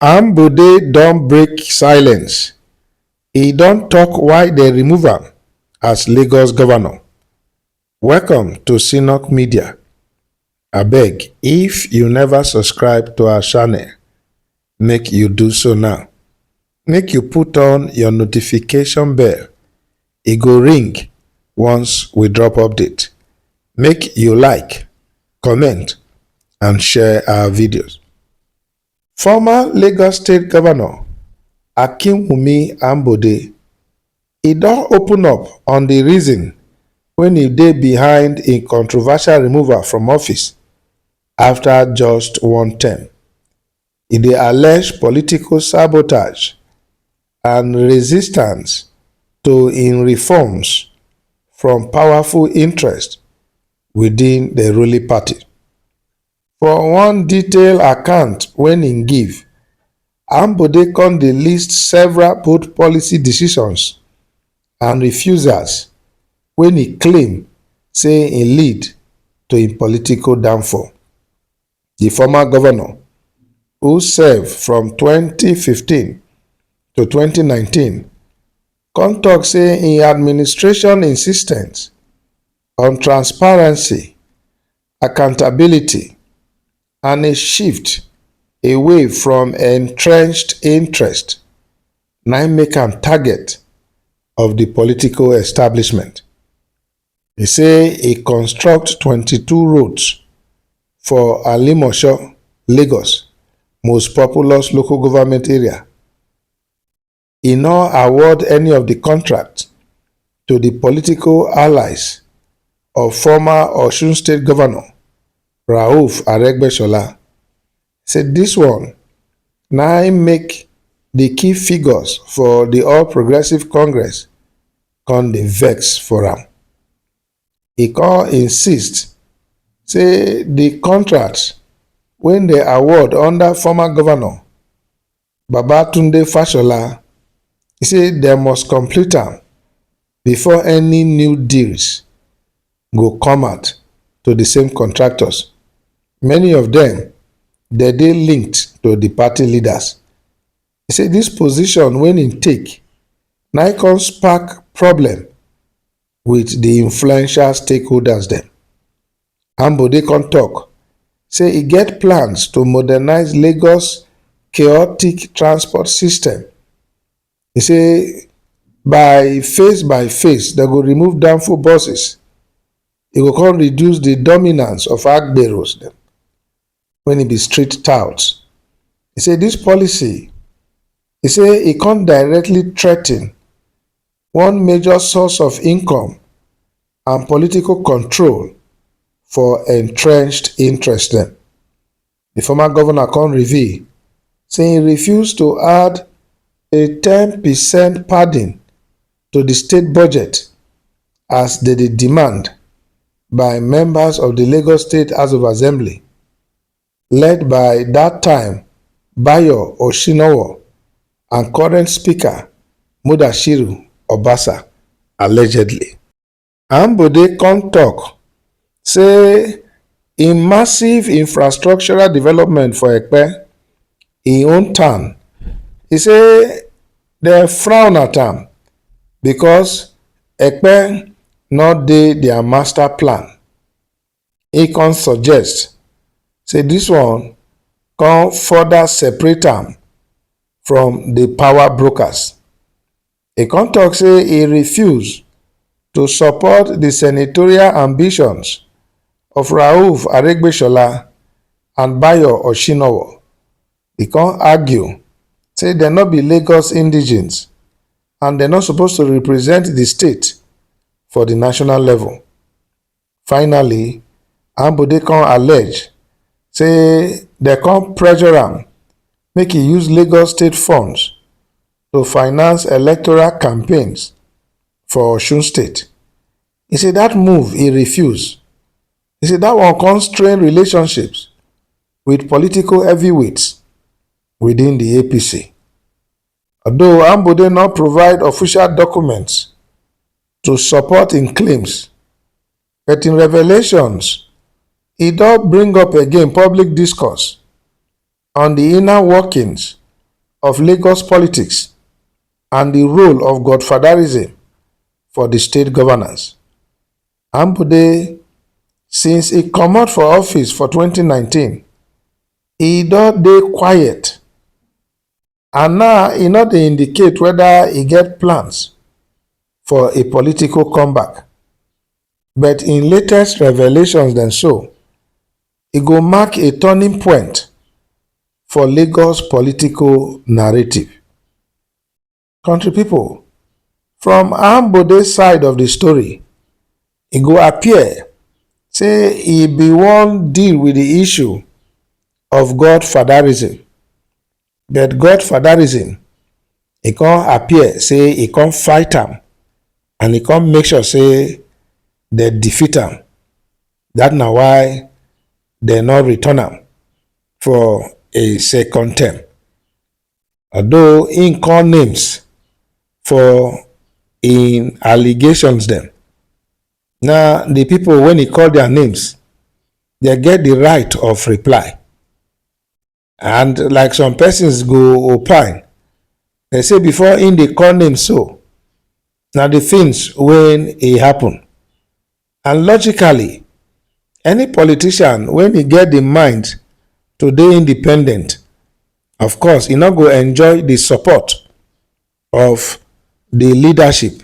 Ambode don break silence. E don tok why dem remove am as Lagos governor. Welcome to Synok Media. Abeg, if you never subscribe to our channel, make you do so now. Make you put on your notification bell. E go ring once we drop update. Make you like, comment and share our videos. Former Lagos State Governor Akinwumi Ambode e don open up on the reason when e dey behind im controversial removal from office after just one term. E dey allege political sabotage and resistance to im reforms from powerful interests within the ruling party. For one detailed account wey im give, Ambode come dey list several bold policy decisions and refusals wey e claim say im lead to im political downfall. The former governor, who serve from 2015 to 2019, come tok say im administration insistence on transparency, accountability and a shift away from entrenched interest na im make am target of the political establishment. E say e construct 22 roads for Alimosho, Lagos, most populous local government area. E no award any of the contract to the political allies of former Osun State Governor Rauf Aregbesola. Say this one na im make the key figures for the All Progressive Congress come dey vex for am. E come insist say the contracts wey dem award under former governor Babatunde Fashola, e say dem must complete am before any new deals go come out to the same contractors. Many of them dey linked to the party leaders. E say this position wey im take na im come spark problem with the influential stakeholders dem. Ambode come tok say e get plans to modernize Lagos chaotic transport system. E say by phase dem go remove downfall buses. E go come reduce the dominance of agberos dem when e be street touts. E say this policy, e say e come directly threaten one major source of income and political control for entrenched interest dem. The former governor come reveal say e refuse to add a 10% padding to the state budget as they dey demand by members of the Lagos State House of Assembly, led by that time Bayo Oshinowo and current speaker Mudashiru Obasa, allegedly. Ambode come tok say im massive infrastructural development for Ekpe, im own town, e say dem frown at am because Ekpe no dey their master plan. E come suggest say this one come further separate am from the power brokers. E come tok say e refuse to support the senatorial ambitions of Rauf Aregbesola and Bayo Oshinowo. E come argue say dem no be Lagos indigenes and dem no suppose to represent the state for the national level. Finally, Ambode come allege say dem come pressure am make e use Lagos state funds to finance electoral campaigns for Osun State. E say that move e refuse. E say that one come strain relationships with political heavyweights within the APC. Although Ambode no provide official documents to support im claims, but in revelations e don bring up again public discourse on the inner workings of Lagos politics and the role of godfatherism for the state governance. Ambode, since he comot for office for 2019, he don dey quiet, and now e no dey indicate whether e get plans for a political comeback. But in latest revelations dem so, e go mark a turning point for Lagos political narrative. Country people, from Ambode side of the story, e go appear say e bin wan deal with the issue of godfatherism, but godfatherism e come appear say e come fight am, and e come make sure say dem defeat am. Dat na why dem no return am for a second term, although im call names for im allegations dem. Now the people when he call their names, they get the right of reply. And like some persons go opine, they say before in dey call names so, now the things when e happen. And logically, any politician when he get the mind to dey independent, of course e no go enjoy the support of the leadership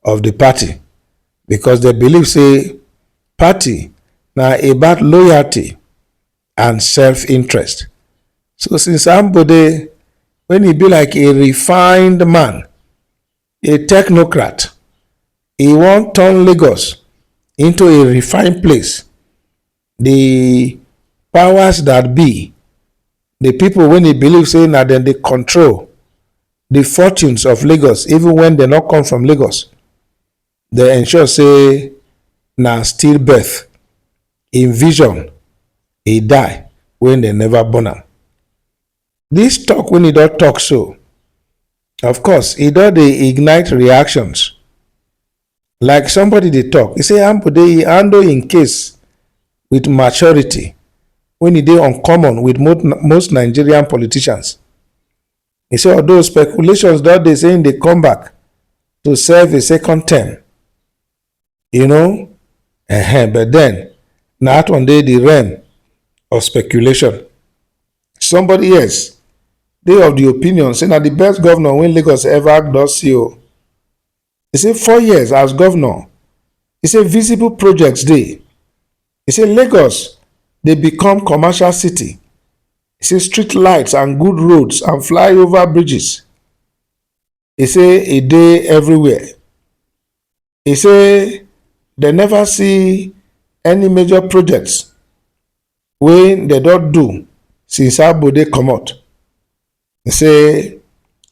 of the party, because they believe say party na about loyalty and self-interest. So since Ambode, when he be like a refined man, a technocrat, he wan turn Lagos into a refined place. The powers that be, the people when he believe say na dem dey control the fortunes of Lagos, even when they not come from Lagos, they ensure say na stillbirth in vision e die when they never born am. This talk when e don talk so, of course e don dey ignite reactions. Like somebody dey talk, e say Ambode e handle im case with maturity when e dey uncommon with most Nigerian politicians. E say although speculations don dey say im dey come back to serve a second term, but then na that one dey the realm of speculation. Somebody else dey of the opinion say na the best governor wey Lagos ever don see o. E say 4 years as governor, e say visible projects dey. E say Lagos dey become commercial city. E say street lights and good roads and flyover bridges, e say e dey everywhere. E say dem never see any major projects wey dem don do since Ambode comot. E say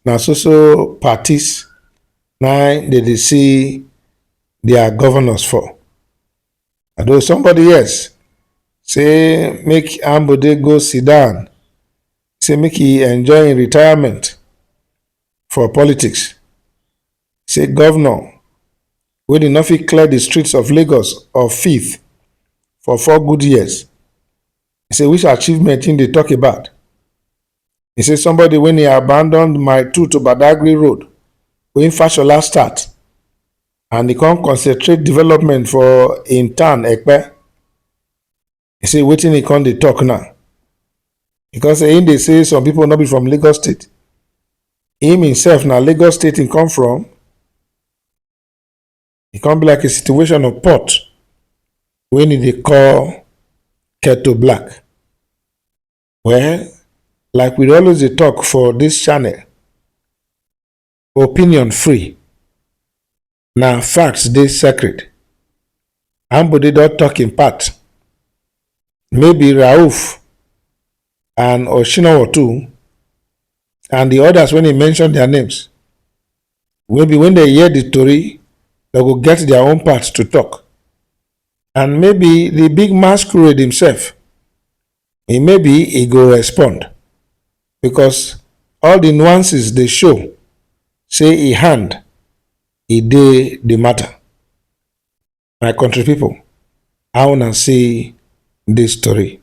na so parties na dem dey see their governors for. Although somebody else say make Ambode go sit down, say make e enjoy im retirement for politics. Say governor wey dey no fit clear the streets of Lagos of filth for 4 good years. He say which achievement im dey talk about? He say somebody when he abandoned my 2 to Badagry road wey Fashola start, and he come concentrate development for im town Ekpe. He say wetin he come dey talk now? Because im dey say some people no be from Lagos state. Him himself na Lagos state he come from. E come be like a situation of pot when e dey call kettle black. Well, like we always dey talk for this channel, opinion free, na facts dey sacred. Ambode don talk im part. Maybe Rauf and Oshinawa too, and the others when he mention their names, maybe when they hear the story, they go get their own part to talk. And maybe the big masquerade himself, maybe he go respond, because all the nuances they show say he hand e dey the matter. My country people, I wanna see this story.